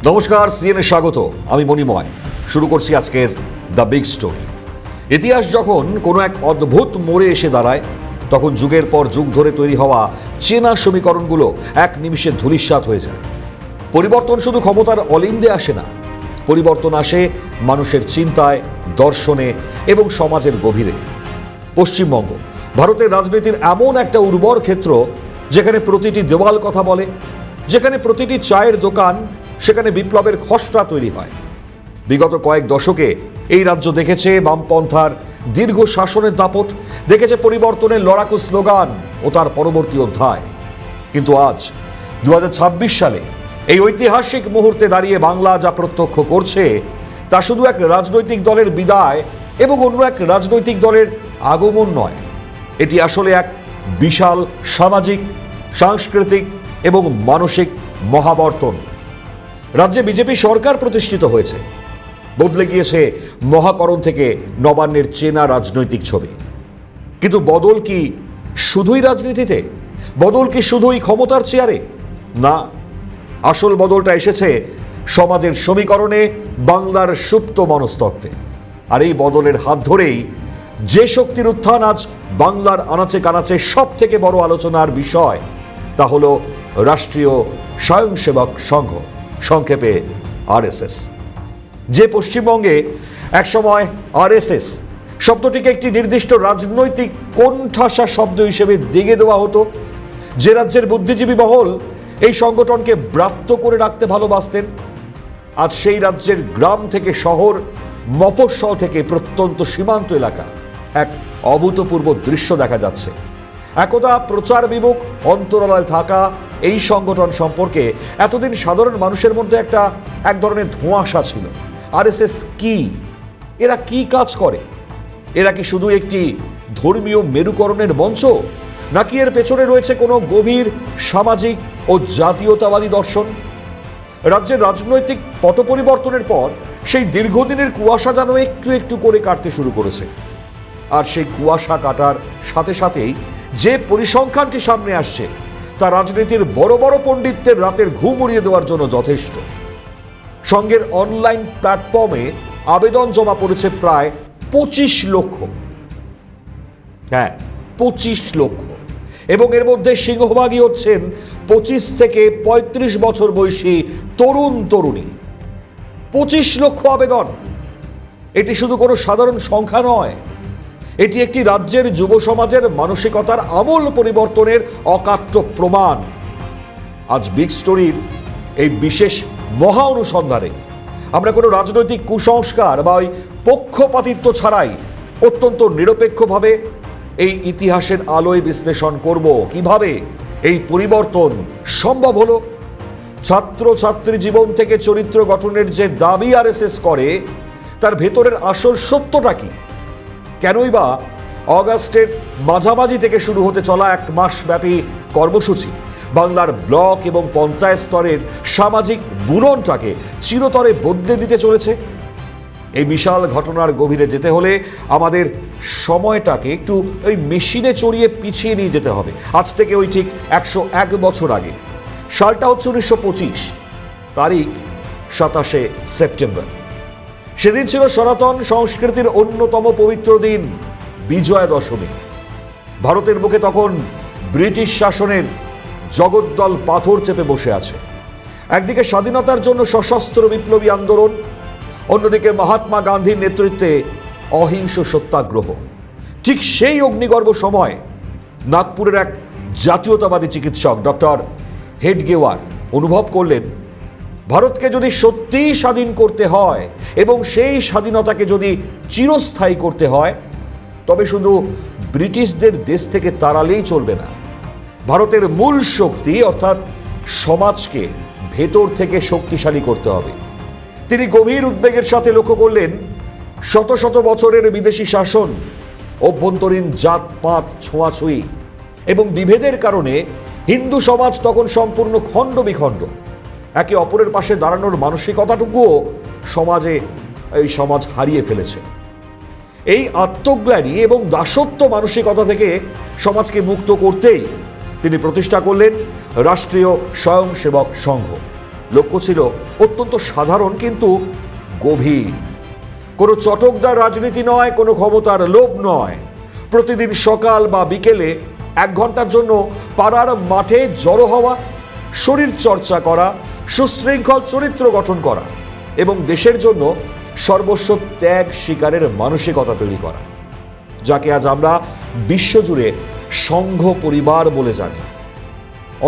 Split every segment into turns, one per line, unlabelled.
নমস্কার, সিএনএ স্বাগত। আমি মণিময়। শুরু করছি আজকের দ্য বিগ স্টোরি। ইতিহাস যখন কোনো এক অদ্ভুত মোড়ে এসে দাঁড়ায়, তখন যুগের পর যুগ ধরে তৈরি হওয়া চেনা সমীকরণগুলো এক নিমিষে ধূলিসাৎ হয়ে যায়। পরিবর্তন শুধু ক্ষমতার অলিন্দে আসে না, পরিবর্তন আসে মানুষের চিন্তায়, দর্শনে এবং সমাজের গভীরে। পশ্চিমবঙ্গ ভারতের রাজনীতির এমন একটা উর্বর ক্ষেত্র, যেখানে প্রতিটি দেওয়াল কথা বলে, যেখানে প্রতিটি চায়ের দোকান সেখানে বিপ্লবের খসড়া তৈরি হয়। বিগত কয়েক দশকে এই রাজ্য দেখেছে বামপন্থার দীর্ঘ শাসনের দাপট, দেখেছে পরিবর্তনের লড়াকু স্লোগান ও তার পরবর্তী অধ্যায়। কিন্তু আজ 2026 সালে এই ঐতিহাসিক মুহূর্তে দাঁড়িয়ে বাংলা যা প্রত্যক্ষ করছে, তা শুধু এক রাজনৈতিক দলের বিদায় এবং অন্য এক রাজনৈতিক দলের আগমন নয়। এটি আসলে এক বিশাল সামাজিক, সাংস্কৃতিক এবং মানসিক মহাবর্তন। রাজ্যে বিজেপি সরকার প্রতিষ্ঠিত হয়েছে, বদলে গিয়েছে মহাকরণ থেকে নবান্নের চেনা রাজনৈতিক ছবি। কিন্তু বদল কি শুধুই রাজনীতিতে? বদল কি শুধুই ক্ষমতার চেয়ারে? না, আসল বদলটা এসেছে সমাজের সমীকরণে, বাংলার সুপ্ত মনস্তত্ত্বে। আর এই বদলের হাত ধরেই যে শক্তির উত্থান আজ বাংলার আনাচে কানাচে সব থেকে বড় আলোচনার বিষয়, তা হলো রাষ্ট্রীয় স্বয়ংসেবক সংঘ, সংক্ষেপে আরএসএস। যে পশ্চিমবঙ্গে একসময় আরএসএস শব্দটিকে একটি নির্দিষ্ট রাজনৈতিক কোণঠাসা শব্দ হিসেবে দিগে দেওয়া হতো, যে রাজ্যের বুদ্ধিজীবী মহল এই সংগঠনকে ব্রাত্য করে রাখতে ভালোবাসতেন, আজ সেই রাজ্যের গ্রাম থেকে শহর, মফস্বল থেকে প্রত্যন্ত সীমান্ত এলাকা এক অভূতপূর্ব দৃশ্য দেখা যাচ্ছে। একদা প্রচার বিমুখ অন্তরালায় থাকা এই সংগঠন সম্পর্কে এতদিন সাধারণ মানুষের মধ্যে এক ধরনের ধোঁয়াশা ছিল। আরএসএস কি? এরা কি কাজ করে? এরা কি শুধু একটি ধর্মীয় মেরুকরণের মঞ্চ, নাকি এর পেছনে রয়েছে কোনো গভীর সামাজিক ও জাতীয়তাবাদী দর্শন? রাজ্যের রাজনৈতিক পট পরিবর্তনের পর সেই দীর্ঘদিনের কুয়াশা যেন একটু একটু করে কাটতে শুরু করেছে। আর সেই কুয়াশা কাটার সাথে সাথেই যে পরিসংখ্যানটি সামনে আসছে, তা রাজনীতির বড় বড় পণ্ডিতদের রাতের ঘুম উড়িয়ে দেওয়ার জন্য যথেষ্ট। সংঘের অনলাইন প্ল্যাটফর্মে আবেদন জমা পড়েছে প্রায় 25 লক্ষ। হ্যাঁ, 25 লক্ষ। এবং এর মধ্যে সিংহভাগই হচ্ছেন 25 থেকে 35 বছর বয়সী তরুণ তরুণী। 25 লক্ষ আবেদন। এটি শুধু কোনো সাধারণ সংখ্যা নয়, এটি একটি রাজ্যের যুব সমাজের মানসিকতার আমূল পরিবর্তনের অকাট্য প্রমাণ। আজ বিগ স্টোরির এই বিশেষ মহা অনুসন্ধানে আমরা কোনো রাজনৈতিক কুসংস্কার বা ওই পক্ষপাতিত্ব ছাড়াই অত্যন্ত নিরপেক্ষভাবে এই ইতিহাসের আলোয় বিশ্লেষণ করব কিভাবে এই পরিবর্তন সম্ভব হলো। ছাত্রছাত্রী জীবন থেকে চরিত্র গঠনের যে দাবি আরএসএস করে, তার ভেতরের আসল সত্যটা কি? কেনই বা অগাস্টের মাঝামাঝি থেকে শুরু হতে চলা 1 মাস ব্যাপী কর্মসূচি বাংলার ব্লক এবং পঞ্চায়েত স্তরের সামাজিক বুননটাকে চিরতরে বদলে দিতে চলেছে? এই বিশাল ঘটনার গভীরে যেতে হলে আমাদের সময়টাকে একটু ওই মেশিনে চড়িয়ে পিছিয়ে নিয়ে যেতে হবে। আজ থেকে ওই ঠিক 101 বছর আগে। সালটা হচ্ছে 1925, তারিখ 27শে সেপ্টেম্বর। সেদিন ছিল সনাতন সংস্কৃতির অন্যতম পবিত্র দিন, বিজয়া দশমী। ভারতের বুকে তখন ব্রিটিশ শাসনের জগদ্দল পাথর চেপে বসে আছে। একদিকে স্বাধীনতার জন্য সশস্ত্র বিপ্লবী আন্দোলন, অন্যদিকে মহাত্মা গান্ধীর নেতৃত্বে অহিংস সত্যাগ্রহ। ঠিক সেই অগ্নিগর্ভ সময় নাগপুরের এক জাতীয়তাবাদী চিকিৎসক ডক্টর হেডগেওয়ার অনুভব করলেন, ভারতকে যদি সত্যিই স্বাধীন করতে হয় এবং সেই স্বাধীনতাকে যদি চিরস্থায়ী করতে হয়, তবে শুধু ব্রিটিশদের দেশ থেকে তাড়ালেই চলবে না। ভারতের মূল শক্তি অর্থাৎ সমাজকে ভেতর থেকে শক্তিশালী করতে হবে। তিনি গভীর উদ্বেগের সাথে লক্ষ্য করলেন, শত শত বছরের বিদেশি শাসন, অভ্যন্তরীণ জাতপাত, ছোঁয়াছুঁয়ি এবং বিভেদের কারণে হিন্দু সমাজ তখন সম্পূর্ণ খণ্ড বিখণ্ড। একে অপরের পাশে দাঁড়ানোর মানসিকতাটুকুও সমাজ হারিয়ে ফেলেছে। এই আত্মগ্লানি এবং দাসত্ব মানসিকতা থেকে সমাজকে মুক্ত করতেই তিনি প্রতিষ্ঠা করলেন রাষ্ট্রীয় স্বয়ংসেবক সংঘ। লক্ষ্য ছিল অত্যন্ত সাধারণ কিন্তু গভীর। কোনো চটকদার রাজনীতি নয়, কোনো ক্ষমতার লোভ নয়। প্রতিদিন সকাল বা বিকেলে 1 ঘন্টার জন্য পাড়ার মাঠে জড়ো হওয়া, শরীর চর্চা করা, সুশৃঙ্খল চরিত্র গঠন করা এবং দেশের জন্য সর্বস্ব ত্যাগ স্বীকারের মানসিকতা তৈরি করা, যাকে আজ আমরা বিশ্বজুড়ে সংঘ পরিবার বলে জানি।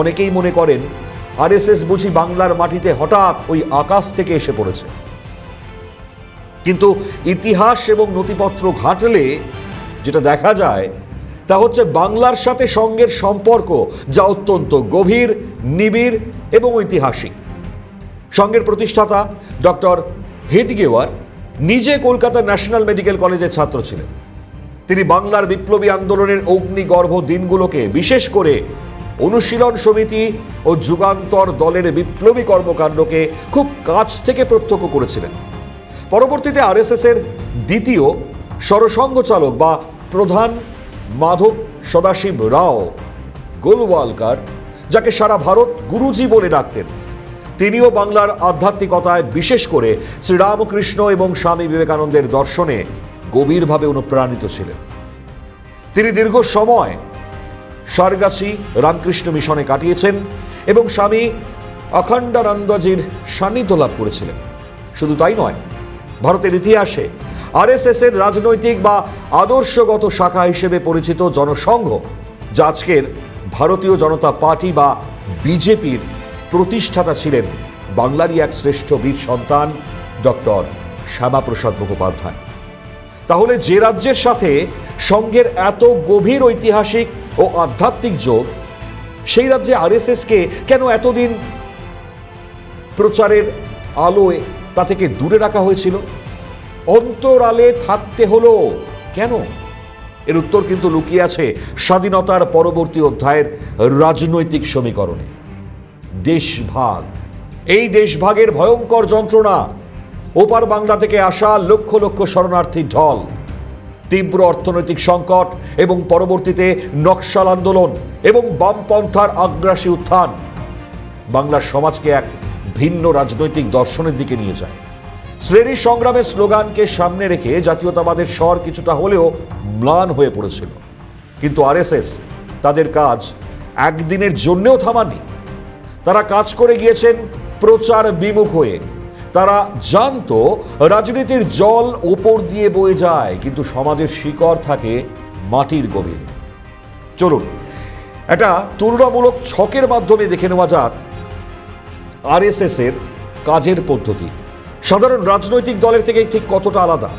অনেকেই মনে করেন আরএসএস বুঝি বাংলার মাটিতে হঠাৎ ওই আকাশ থেকে এসে পড়েছে, কিন্তু ইতিহাস এবং নথিপত্র ঘাঁটলে যেটা দেখা যায় তা হচ্ছে বাংলার সাথে সংঘের সম্পর্ক যা অত্যন্ত গভীর, নিবিড় এবং ঐতিহাসিক। সংঘের প্রতিষ্ঠাতা ডক্টর হেডগেওয়ার নিজে কলকাতা ন্যাশনাল মেডিকেল কলেজের ছাত্র ছিলেন। তিনি বাংলার বিপ্লবী আন্দোলনের অগ্নিগর্ভ দিনগুলোকে, বিশেষ করে অনুশীলন সমিতি ও যুগান্তর দলের বিপ্লবী কর্মকাণ্ডকে খুব কাছ থেকে প্রত্যক্ষ করেছিলেন। পরবর্তীতে আরএসএস এর দ্বিতীয় সরসংঘ চালক বা প্রধান মাধব সদাশিব রাও গোলওয়ালকার, যাকে সারা ভারত গুরুজি বলে ডাকতেন, তিনিও বাংলার আধ্যাত্মিকতায়, বিশেষ করে শ্রীরামকৃষ্ণ এবং স্বামী বিবেকানন্দের দর্শনে গভীরভাবে অনুপ্রাণিত ছিলেন। তিনি দীর্ঘ সময় সারগাছি রামকৃষ্ণ মিশনে কাটিয়েছেন এবং স্বামী অখণ্ডানন্দজির সান্নিধ্য লাভ করেছিলেন। শুধু তাই নয়, ভারতের ইতিহাসে আরএসএস এর রাজনৈতিক বা আদর্শগত শাখা হিসেবে পরিচিত জনসংঘ, যা আজকের ভারতীয় জনতা পার্টি বা বিজেপির প্রতিষ্ঠাতা ছিলেন বাংলারই এক শ্রেষ্ঠ বীর সন্তান ডক্টর শ্যামাপ্রসাদ মুখোপাধ্যায়। তাহলে যে রাজ্যের সাথে সংঘের এত গভীর ঐতিহাসিক ও আধ্যাত্মিক যোগ, সেই রাজ্যে আরএসএসকে কেন এতদিন প্রচারের আলোয় তা থেকে দূরে রাখা হয়েছিল? অন্তরালে থাকতে হলো কেন? এর উত্তর কিন্তু লুকিয়ে আছে স্বাধীনতার পরবর্তী অধ্যায়ের রাজনৈতিক সমীকরণে। দেশভাগ, এই দেশভাগের ভয়ঙ্কর যন্ত্রণা, ওপার বাংলা থেকে আসা লক্ষ লক্ষ শরণার্থীর ঢল, তীব্র অর্থনৈতিক সংকট এবং পরবর্তীতে নকশাল আন্দোলন এবং বামপন্থার আগ্রাসী উত্থান বাংলার সমাজকে এক ভিন্ন রাজনৈতিক দর্শনের দিকে নিয়ে যায়। শ্রেণী সংগ্রামের স্লোগানকে সামনে রেখে জাতীয়তাবাদের স্বর কিছুটা হলেও ম্লান হয়ে পড়েছিল, কিন্তু আরএসএস তাদের কাজ একদিনের জন্যও থামাননি। তারা কাজ করে গিয়েছেন প্রচার বিমুখ হয়ে। তারা জানতো রাজনীতির জল ওপর দিয়ে বয়ে যায়, কিন্তু সমাজের শিকড় থাকে মাটির গভীরে। চলুন একটা তুলনামূলক ছকের মাধ্যমে দেখে নেওয়া যাক আরএসএস এর কাজের পদ্ধতি সাধারণ রাজনৈতিক দলের থেকে ঠিক কতটা আলাদা।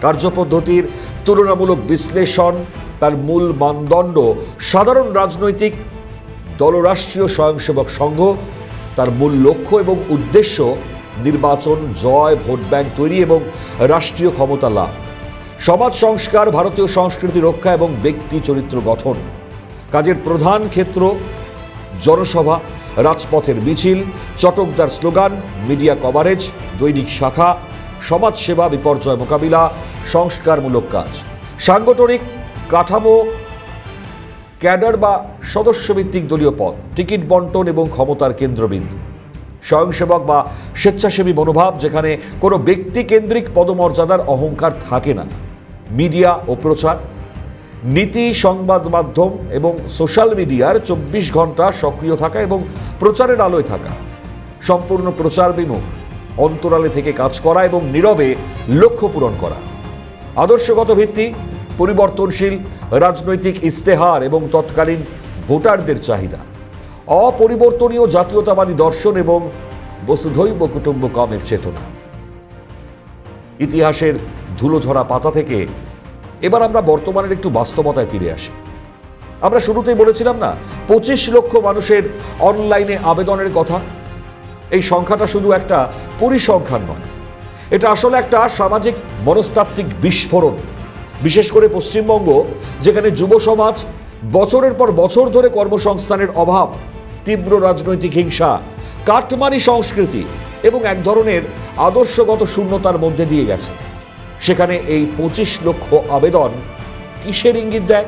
কার্যপদ্ধতির তুলনামূলক বিশ্লেষণ, তার মূল মানদণ্ড সাধারণ রাজনৈতিক দল, রাষ্ট্রীয় স্বয়ংসেবক সংঘ, তার মূল লক্ষ্য এবং উদ্দেশ্য নির্বাচন জয়, ভোট ব্যাংক তৈরি এবং রাষ্ট্রীয় ক্ষমতা লাভ, সমাজ সংস্কার, ভারতীয় সংস্কৃতি রক্ষা এবং ব্যক্তি চরিত্র গঠন। কাজের প্রধান ক্ষেত্র জনসভা, রাজপথের মিছিল, চটকদার স্লোগান, মিডিয়া কভারেজ, দৈনিক শাখা, সমাজসেবা, বিপর্যয় মোকাবিলা, সংস্কারমূলক কাজ। সাংগঠনিক কাঠামো, ক্যাডার বা সদস্যভিত্তিক দলীয় পদ, টিকিট বন্টন এবং ক্ষমতার কেন্দ্রবিন্দু। স্বয়ংসেবক বা স্বেচ্ছাসেবী মনোভাব, যেখানে কোনো ব্যক্তি কেন্দ্রিক পদমর্যাদার অহংকার থাকে না। মিডিয়া ও প্রচার, নীতি, সংবাদ মাধ্যম এবং সোশ্যাল মিডিয়ার 24 ঘন্টা সক্রিয় থাকা এবং প্রচারের আলোয় থাকা। সম্পূর্ণ প্রচার বিমুখ, অন্তরালে থেকে কাজ করা এবং নীরবে লক্ষ্য পূরণ করা। আদর্শগত ভিত্তি, পরিবর্তনশীল রাজনৈতিক ইস্তেহার এবং তৎকালীন ভোটারদের চাহিদা। অপরিবর্তনীয় জাতীয়তাবাদী দর্শন এবং বসুধৈব কুটুম্বকমের চেতনা। ইতিহাসের ধুলোঝরা পাতা থেকে এবার আমরা বর্তমানের একটু বাস্তবতায় ফিরে আসি। আমরা শুরুতেই বলেছিলাম না 25 লক্ষ মানুষের অনলাইনে আবেদনের কথা। এই সংখ্যাটা শুধু একটা পরিসংখ্যান নয়, এটা আসলে একটা সামাজিক মনস্তাত্ত্বিক বিস্ফোরণ। বিশেষ করে পশ্চিমবঙ্গ, যেখানে যুব সমাজ বছরের পর বছর ধরে কর্মসংস্থানের অভাব, তীব্র রাজনৈতিক হিংসা, কাটমানি সংস্কৃতি এবং এক ধরনের আদর্শগত শূন্যতার মধ্যে দিয়ে গেছে, সেখানে এই 25 লক্ষ আবেদন কিসের ইঙ্গিত দেয়?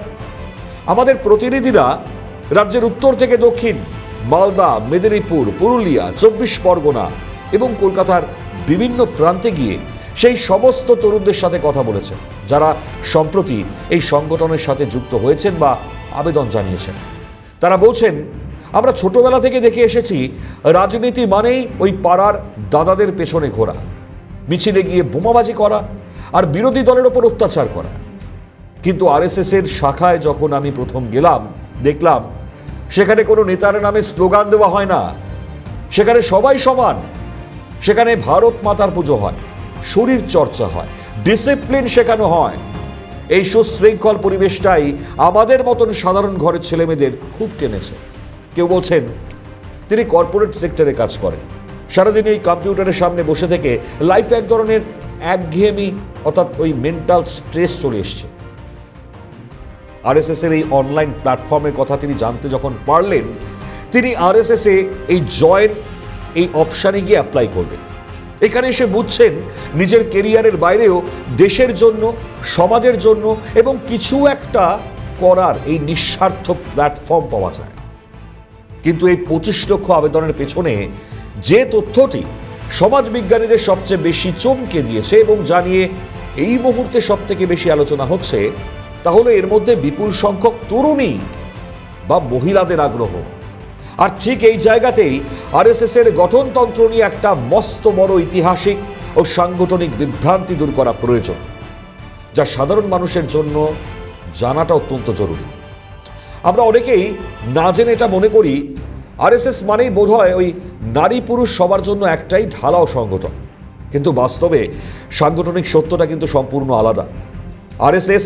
আমাদের প্রতিনিধিরা রাজ্যের উত্তর থেকে দক্ষিণ মালদা, মেদিনীপুর, পুরুলিয়া, 24 পরগনা এবং কলকাতার বিভিন্ন প্রান্তে গিয়ে সেই সমস্ত তরুণদের সাথে কথা বলেছেন যারা সম্প্রতি এই সংগঠনের সাথে যুক্ত হয়েছেন বা আবেদন জানিয়েছেন। তারা বলছেন, আমরা ছোটবেলা থেকে দেখে এসেছি রাজনীতি মানেই ওই পাড়ার দাদাদের পেছনে ঘোরা, মিছিলে গিয়ে বোমাবাজি করা আর বিরোধী দলের ওপর অত্যাচার করা। কিন্তু আরএসএস এর শাখায় যখন আমি প্রথম গেলাম, দেখলাম সেখানে কোনো নেতার নামে স্লোগান দেওয়া হয় না, সেখানে সবাই সমান, সেখানে ভারত মাতার পুজো হয়, শরীর চর্চা হয়, ডিসিপ্লিন শেখানো হয়। এই সুশৃঙ্খল পরিবেশটাই আমাদের মতন সাধারণ ঘরের ছেলেমেয়েদের খুব টেনেছে। কেউ বলছেন তিনি কর্পোরেট সেক্টরে কাজ করেন, সারাদিন এই কম্পিউটারের সামনে বসে থেকে লাইফে এক ধরনের একঘেয়েমি অর্থাৎ ওই মেন্টাল স্ট্রেস চলে এসছে। আরএসএস এর এই অনলাইন প্ল্যাটফর্মের কথা তিনি জানতে যখন পারলেন, তিনি আরএসএস এ এই জয়েন এই অপশানে গিয়ে অ্যাপ্লাই করবেন। এখানে এসে বুঝছেন নিজের কেরিয়ারের বাইরেও দেশের জন্য, সমাজের জন্য এবং কিছু একটা করার এই নিঃস্বার্থ প্ল্যাটফর্ম পাওয়া যায়। কিন্তু এই 25 লক্ষ আবেদনের পেছনে যে তথ্যটি সমাজবিজ্ঞানীদের সবচেয়ে বেশি চমকে দিয়েছে এবং জানিয়ে এই মুহূর্তে সব থেকে বেশি আলোচনা হচ্ছে, তাহলে এর মধ্যে বিপুল সংখ্যক তরুণী বা মহিলাদের আগ্রহ। আর ঠিক এই জায়গাতেই আরএসএস এর গঠনতন্ত্র নিয়ে একটা মস্ত বড় ঐতিহাসিক ও সাংগঠনিক বিভ্রান্তি দূর করা প্রয়োজন, যা সাধারণ মানুষের জন্য জানাটা অত্যন্ত জরুরি। আমরা অনেকেই না জেনে এটা মনে করি আরএসএস মানেই বোধহয় ওই নারী পুরুষ সবার জন্য একটাই ঢালাও সংগঠন, কিন্তু বাস্তবে সাংগঠনিক সত্যটা কিন্তু সম্পূর্ণ আলাদা। আরএসএস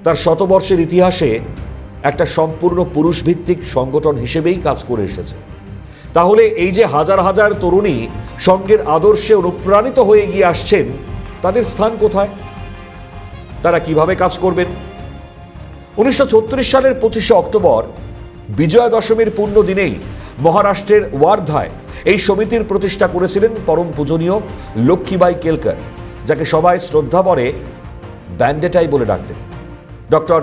তার শতবর্ষের ইতিহাসে একটা সম্পূর্ণ পুরুষভিত্তিক সংগঠন হিসেবেই কাজ করে এসেছে। তাহলে এই যে হাজার হাজার তরুণী সঙ্গের আদর্শে অনুপ্রাণিত হয়ে এগিয়ে আসছেন, তাদের স্থান কোথায়? তারা কিভাবে কাজ করবেন? 1936 সালের 25শে অক্টোবর বিজয়া দশমীর পূর্ণ দিনেই মহারাষ্ট্রের ওয়ার্ধায় এই সমিতির প্রতিষ্ঠা করেছিলেন পরম পূজনীয় লক্ষ্মীবাই কেলকর, যাকে সবাই শ্রদ্ধা ভরে ব্যান্ডেটাই বলে ডাকতেন। ডক্টর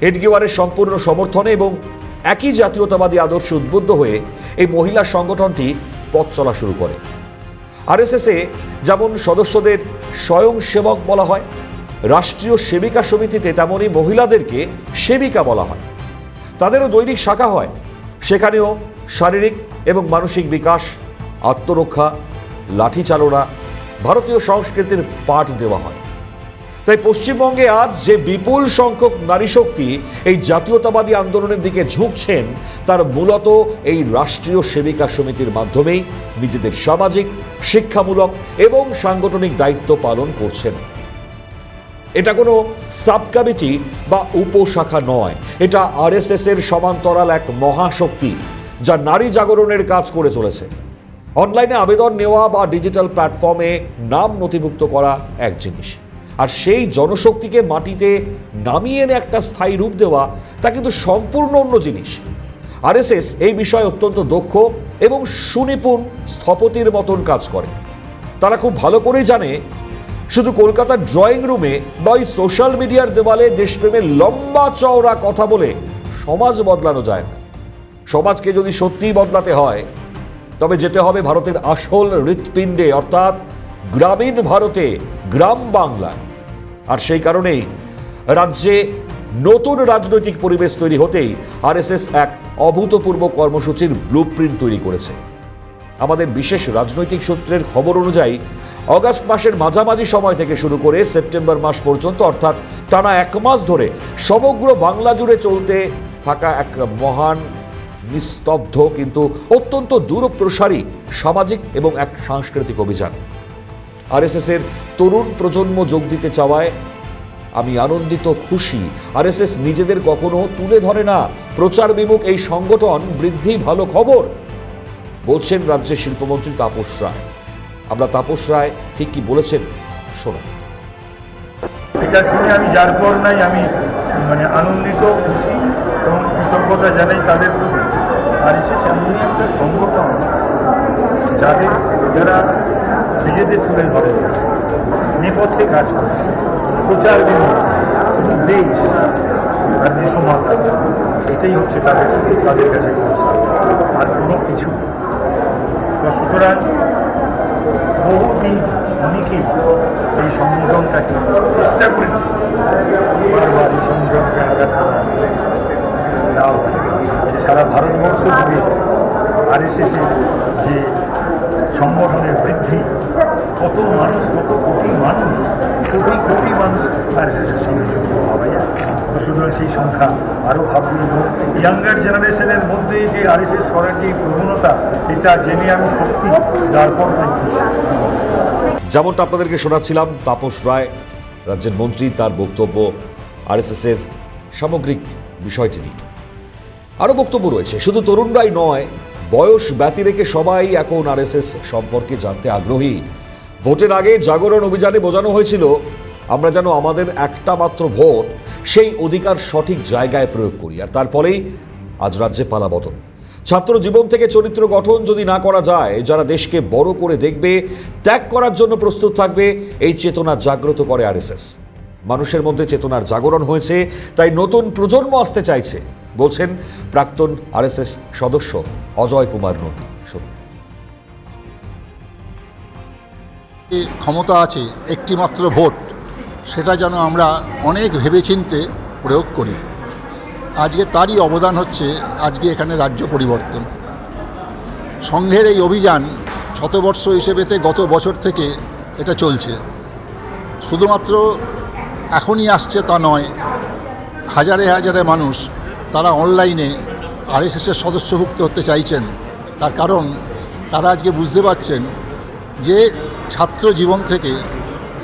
হেডগেওয়ারের সম্পূর্ণ সমর্থনে এবং একই জাতীয়তাবাদী আদর্শে উদ্বুদ্ধ হয়ে এই মহিলা সংগঠনটি পথ চলা শুরু করে। আরএসএসে যেমন সদস্যদের স্বয়ংসেবক বলা হয়, রাষ্ট্রীয় সেবিকা সমিতিতে তেমনই মহিলাদেরকে সেবিকা বলা হয়। তাদেরও দৈনিক শাখা হয়, সেখানেও শারীরিক এবং মানসিক বিকাশ, আত্মরক্ষা, লাঠিচালনা, ভারতীয় সংস্কৃতির পাঠ দেওয়া হয়। তাই পশ্চিমবঙ্গে আজ যে বিপুল সংখ্যক নারী শক্তি এই জাতীয়তাবাদী আন্দোলনের দিকে ঝুঁকছেন, তার মূলত এই রাষ্ট্রীয় সেবিকা সমিতির মাধ্যমেই নিজেদের সামাজিক, শিক্ষামূলক এবং সাংগঠনিক দায়িত্ব পালন করছেন। এটা কোনো সাব কমিটি বা উপশাখা নয়, এটা আরএসএস এর সমান্তরাল এক মহাশক্তি যা নারী জাগরণের কাজ করে চলেছে। অনলাইনে আবেদন নেওয়া বা ডিজিটাল প্ল্যাটফর্মে নাম নথিভুক্ত করা এক জিনিস, আর সেই জনশক্তিকে মাটিতে নামিয়ে এনে একটা স্থায়ী রূপ দেওয়া তা কিন্তু সম্পূর্ণ অন্য জিনিস। আরএসএস এই বিষয়ে অত্যন্ত দক্ষ এবং সুনিপুণ স্থপতির মতন কাজ করে। তারা খুব ভালো করেই জানে শুধু কলকাতার ড্রয়িং রুমে বা ওই সোশ্যাল মিডিয়ার দেওয়ালে দেশপ্রেমের লম্বা চওড়া কথা বলে সমাজ বদলানো যায় না। সমাজকে যদি সত্যিই বদলাতে হয়, তবে যেতে হবে ভারতের আসল হৃৎপিণ্ডে, অর্থাৎ গ্রামীণ ভারতে, গ্রাম বাংলায়। আর সেই কারণেই রাজ্যে নতুন রাজনৈতিক পরিবেশ তৈরি হতেই আরএসএস এক অভূতপূর্ব কর্মসূচির ব্লুপ্রিন্ট তৈরি করেছে। আমাদের বিশেষ রাজনৈতিক সূত্রের খবর অনুযায়ী অগাস্ট মাসের মাঝামাঝি সময় থেকে শুরু করে সেপ্টেম্বর মাস পর্যন্ত, অর্থাৎ টানা 1 মাস ধরে সমগ্র বাংলা জুড়ে চলতে থাকা এক মহান, নিস্তব্ধ কিন্তু অত্যন্ত দূরপ্রসারী সামাজিক এবং এক সাংস্কৃতিক অভিযান। আরএসএস এর তরুণ প্রজন্ম যোগ দিতে চাওয়ায় আমি আনন্দিত, খুশি। আরএসএস নিজেদের কখনো তুলে ধরে না। প্রচার বিমুখ এই সংগঠন বৃদ্ধি ভালো খবর, বলছেন রাজ্যের শিল্পমন্ত্রী তাপস রায়। আমরা তাপস রায় ঠিক কি বলেছেন শোনান।
এটা শুনে আমি যার পর নাই আমি আনন্দিত, খুশি এবং কৃতজ্ঞতা জানাই তাদের প্রতি। আরএসএস এমনই একটা সংগঠন যারা নিজেদের তুলে ধরে, নেপথ্যে কাজ করে, প্রচার বিমুখ, শুধু দেশ আর যে সমাজ, এটাই হচ্ছে তাদের কাছে আর কোনো কিছু নেই। তো সুতরাং বহুদিন অনেকেই এই সংগঠনটাকে চেষ্টা করেছে, বারবার এই সংগঠনকে আঘাত করা দেওয়া হয়। সারা ভারতবর্ষ জুড়ে আরএসএসের যে সংগঠনের বৃদ্ধি, কত মানুষ, কত কোটি মানুষ, কোটি কোটি মানুষ আরএসএসের সঙ্গে যুক্ত হওয়া যায়। তো সুতরাং সেই সংখ্যা আরও ভাববে এবং ইয়াঙ্গার জেনারেশনের মধ্যে যে আরএসএস করার যে প্রবণতা, এটা জেনে আমি সত্যি তারপর খুশি।
যেমনটা আপনাদেরকে শোনাচ্ছিলাম, তাপস রায় রাজ্যের মন্ত্রী, তার বক্তব্য আরএসএসের সামগ্রিক বিষয়টি নিয়ে। আরও বক্তব্য রয়েছে। শুধু তরুণরাই নয়, বয়স ব্যতি রেখে সবাই এখন আরএসএস সম্পর্কে জানতে আগ্রহী। ভোটের আগে জাগরণ অভিযানে বোঝানো হয়েছিল আমরা যেন আমাদের একটা মাত্র ভোট, সেই অধিকার সঠিক জায়গায় প্রয়োগ করি, আর তার ফলেই আজ রাজ্যে পালাবদল। ছাত্র জীবন থেকে চরিত্র গঠন যদি না করা যায়, যারা দেশকে বড় করে দেখবে, ত্যাগ করার জন্য প্রস্তুত থাকবে, এই চেতনা জাগ্রত করে আরএসএস। মানুষের মধ্যে চেতনার জাগরণ হয়েছে, তাই নতুন প্রজন্ম আসতে চাইছে, বলছেন প্রাক্তন আরএসএস সদস্য অজয় কুমার নন্দী। শুনুন।
ক্ষমতা আছে একটি মাত্র ভোট, সেটা যেন আমরা অনেক ভেবেচিন্তে প্রয়োগ করি। আজকে তারই অবদান হচ্ছে আজকে এখানে রাজ্য পরিবর্তন। সংঘের এই অভিযান শতবর্ষ হিসেবেতে গত বছর থেকে এটা চলছে। শুধুমাত্র এখনই আসছে তা নয়, হাজারে হাজারে মানুষ তারা অনলাইনে আরএসএসের সদস্যভুক্ত হতে চাইছেন। তার কারণ তারা আজকে বুঝতে পারছেন যে ছাত্র জীবন থেকে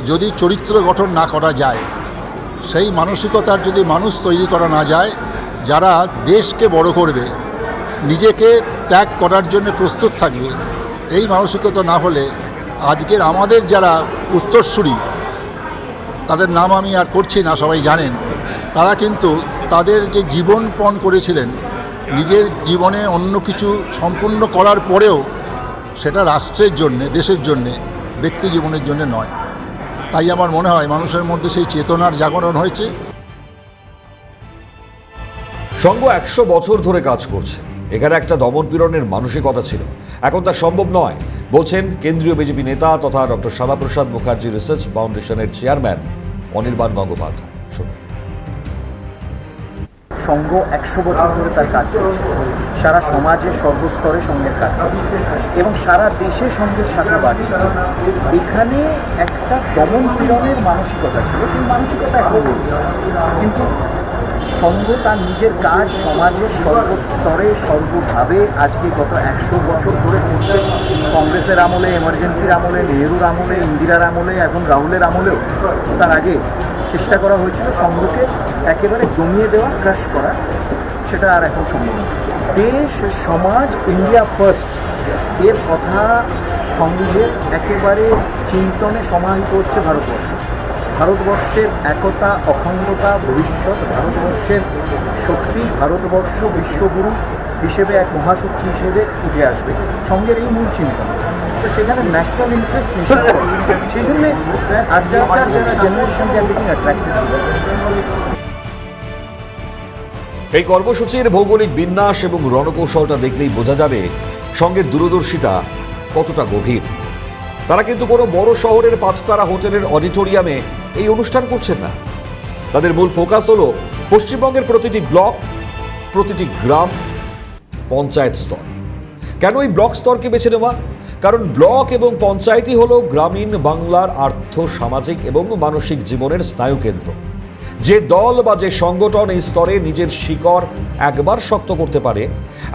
যদি চরিত্র গঠন না করা যায়, সেই মানসিকতার যদি মানুষ তৈরি করা না যায়, যারা দেশকে বড় করবে, নিজেকে ত্যাগ করার জন্য প্রস্তুত থাকবে, এই মানসিকতা না হলে আজকের আমাদের যারা উত্তরসূরি, তাদের নাম আমি আর করছি না, সবাই জানেন, তারা কিন্তু তাদের যে জীবন পণ করেছিলেন, নিজের জীবনে অন্য কিছু সম্পূর্ণ করার পরেও সেটা রাষ্ট্রের জন্যে, দেশের জন্যে, ব্যক্তি জীবনের জন্য নয়। তাই আমার মনে হয় মানুষের মধ্যে সেই চেতনার জাগরণ হয়েছে।
সংঘ 100 বছর ধরে কাজ করছে। এখানে একটা দমনপীড়নের মানসিকতা ছিল, এখন তা সম্ভব নয়, বলছেন কেন্দ্রীয় বিজেপি নেতা তথা ডক্টর শ্যামাপ্রসাদ মুখার্জি রিসার্চ ফাউন্ডেশনের চেয়ারম্যান অনির্বাণ গঙ্গোপাধ্যায়। শুনুন।
সংঘ 100 বছর ধরে তার কাজ চলছে, সারা সমাজের সর্বস্তরে সংঘের কাজ চলছে এবং সারা দেশে সংঘের শাখা বাড়ছে। এখানে একটা দমন পীড়নের মানসিকতা ছিল, সেই মানসিকতা এখন কিন্তু সংঘ তার নিজের কাজ সমাজের সর্বস্তরে সর্বভাবে আজকে গত 100 বছর ধরে করছে। কংগ্রেসের আমলে, এমার্জেন্সির আমলে, নেহরুর আমলে, ইন্দিরার আমলে, এখন রাহুলের আমলেও তার আগে চেষ্টা করা হয়েছিল সংঘকে একেবারে দমিয়ে দেওয়া, ক্রাশ করা। সেটা আর এখন সম্ভব নয়। দেশ, সমাজ, ইন্ডিয়া ফার্স্ট এর কথা সংঘের একেবারে চিন্তনে সমাহিত হচ্ছে ভারতবর্ষ। ভারতবর্ষের একতা, অখণ্ডতা, ভবিষ্যৎ, ভারতবর্ষের শক্তি, ভারতবর্ষ বিশ্বগুরু হিসেবে এক মহাশক্তি হিসেবে উঠে আসবে, সংঘের এই মূল চিন্তন। তো সেখানে ন্যাশনাল ইন্টারেস্ট নিশ্চিত, সেই জন্যে আজকালকার যারা generation they are getting attracted.
এই কর্মসূচির ভৌগোলিক বিন্যাস এবং রণকৌশলটা দেখলেই বোঝা যাবে সংঘের দূরদর্শিতা কতটা গভীর। তারা কিন্তু কোনো বড় শহরের 5 তারা হোটেলের অডিটোরিয়ামে এই অনুষ্ঠান করছেন না। তাদের মূল ফোকাস হলো পশ্চিমবঙ্গের প্রতিটি ব্লক, প্রতিটি গ্রাম, পঞ্চায়েত স্তর। কেন এই ব্লক স্তরকে বেছে নেওয়া? কারণ ব্লক এবং পঞ্চায়েতই হলো গ্রামীণ বাংলার আর্থ, সামাজিক এবং মানসিক জীবনের স্নায়ুকেন্দ্র। যে দল বা যে সংগঠন এই স্তরে নিজের শিকড় একবার শক্ত করতে পারে,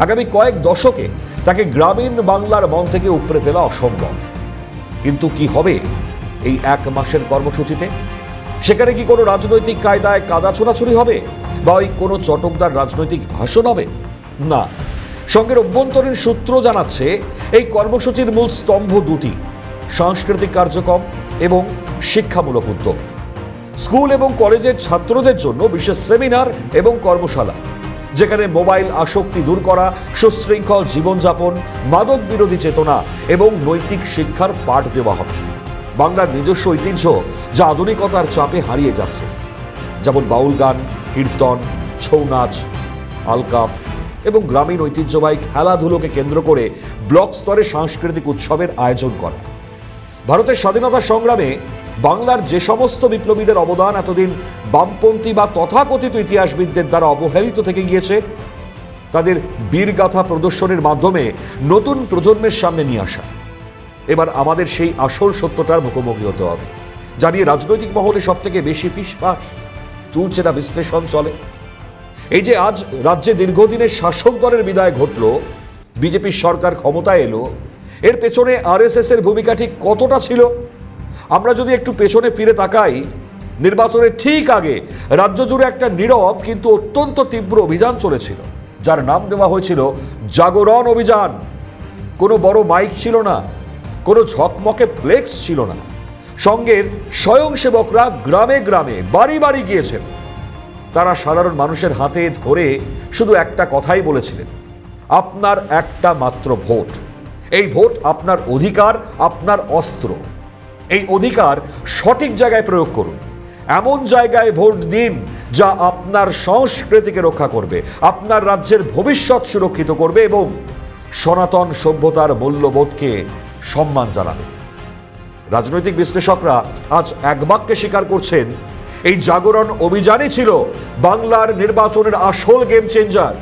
আগামী কয়েক দশকে তাকে গ্রামীণ বাংলার মন থেকে উপড়ে ফেলা অসম্ভব। কিন্তু কি হবে এই 1 মাসের কর্মসূচিতে? সেখানে কি কোনো রাজনৈতিক কায়দায় কাদা ছোড়াছুড়ি হবে, বা ওই কোনো চটকদার রাজনৈতিক ভাষণ হবে? না। সংঘের অভ্যন্তরীণ সূত্র জানাচ্ছে এই কর্মসূচির মূল স্তম্ভ 2টি: সাংস্কৃতিক কার্যক্রম এবং শিক্ষামূলক উদ্যোগ। স্কুল এবং কলেজের ছাত্রদের জন্য বিশেষ সেমিনার এবং কর্মশালা, যেখানে মোবাইল আসক্তি দূর করা, সুশৃঙ্খল জীবনযাপন, মাদক বিরোধী চেতনা এবং নৈতিক শিক্ষার পাঠ দেওয়া হবে। বাংলার নিজস্ব ঐতিহ্য যা আধুনিকতার চাপে হারিয়ে যাচ্ছে, যেমন বাউল গান, কীর্তন, ছৌ নাচ, আলকাপ, এবং গ্রামীণ ঐতিহ্যবাহী খেলাধুলোকে কেন্দ্র করে ব্লক স্তরে সাংস্কৃতিক উৎসবের আয়োজন করা। ভারতের স্বাধীনতা সংগ্রামে বাংলার যে সমস্ত বিপ্লবীদের অবদান এতদিন বামপন্থী বা তথাকথিত ইতিহাসবিদদের দ্বারা অবহেলিত থেকে গিয়েছে, তাদের বীরগাথা প্রদর্শনের মাধ্যমে নতুন প্রজন্মের সামনে নিয়ে আসা। এবার আমাদের সেই আসল সত্যটার মুখোমুখি হতে হবে, যা নিয়ে রাজনৈতিক মহলে সব থেকে বেশি ফিসফাস চুলচেরা বিশ্লেষণ চলে। এই যে আজ রাজ্যে দীর্ঘদিনের শাসক দলের বিদায় ঘটল, বিজেপির সরকার ক্ষমতায় এলো, এর পেছনে আরএসএস এর ভূমিকা ঠিক কতটা ছিল? আমরা যদি একটু পেছনে ফিরে তাকাই, নির্বাচনের ঠিক আগে রাজ্য জুড়ে একটা নীরব কিন্তু অত্যন্ত তীব্র অভিযান চলেছিল, যার নাম দেওয়া হয়েছিল জাগরণ অভিযান। কোনো বড় মাইক ছিল না, কোনো ঝকমকে ফ্লেক্স ছিল না। সঙ্গের স্বয়ংসেবকরা গ্রামে গ্রামে বাড়ি বাড়ি গিয়েছেন। তারা সাধারণ মানুষের হাতে ধরে শুধু একটা কথাই বলেছিলেন, আপনার একটা মাত্র ভোট। এই ভোট আপনার অধিকার, আপনার অস্ত্র। এই অধিকার সঠিক জায়গায় প্রয়োগ করুন। এমন জায়গায় ভোট দিন যা আপনার সংস্কৃতিকে রক্ষা করবে, আপনার রাজ্যের ভবিষ্যৎ সুরক্ষিত করবে এবং সনাতন সভ্যতার মূল্যবোধকে সম্মান জানাবে। রাজনৈতিক বিশ্লেষকরা আজ এক বাক্যে স্বীকার করছেন, এই জাগরণ অভিযানই ছিল বাংলার নির্বাচনের আসল গেম চেঞ্জার।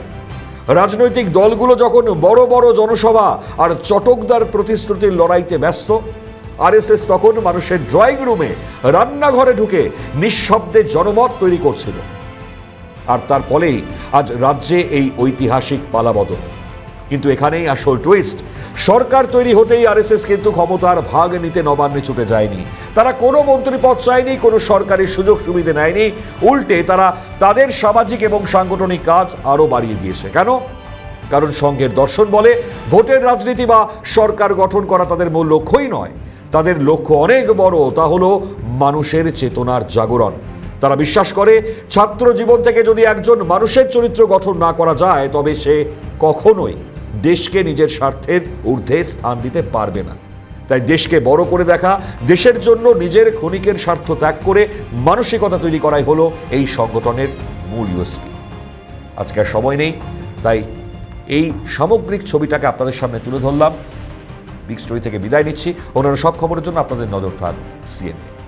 রাজনৈতিক দলগুলো যখন বড় বড় জনসভা আর চটকদার প্রতিশ্রুতির লড়াইতে ব্যস্ত, আরএসএস তখন মানুষের ড্রয়িং রুমে, রান্নাঘরে ঢুকে নিঃশব্দে জনমত তৈরি করছিল। আর তার ফলেই আজ রাজ্যে এই ঐতিহাসিক পালাবদল। কিন্তু এখানেই আসল টুইস্ট, সরকার তৈরি হতেই আরএসএস কিন্তু ক্ষমতার ভাগ নিতে নবান্নে ছুটে যায়নি। তারা কোনো মন্ত্রীপদ চায়নি, কোনো সরকারি সুযোগ সুবিধা নেয়নি। উল্টে তারা তাদের সামাজিক এবং সাংগঠনিক কাজ আরও বাড়িয়ে দিয়েছে। কেন? কারণ সংঘের দর্শন বলে ভোটের রাজনীতি বা সরকার গঠন করা তাদের মূল লক্ষ্যই নয়। তাদের লক্ষ্য অনেক বড়, তা হলো মানুষের চেতনার জাগরণ। তারা বিশ্বাস করে ছাত্র জীবন থেকে যদি একজন মানুষের চরিত্র গঠন না করা যায়, তবে সে কখনোই দেশকে নিজের স্বার্থের ঊর্ধ্বে স্থান দিতে পারবে না। তাই দেশকে বড় করে দেখা, দেশের জন্য নিজের ক্ষণিকের স্বার্থ ত্যাগ করে মানসিকতা তৈরি করাই হলো এই সংগঠনের মূল ইউএসপি। আজকে আর সময় নেই, তাই এই সামগ্রিক ছবিটাকে আপনাদের সামনে তুলে ধরলাম। বিগ স্টোরি থেকে বিদায় নিচ্ছি। অন্যান্য সব খবরের জন্য আপনাদের নজর থাক সিএনএন।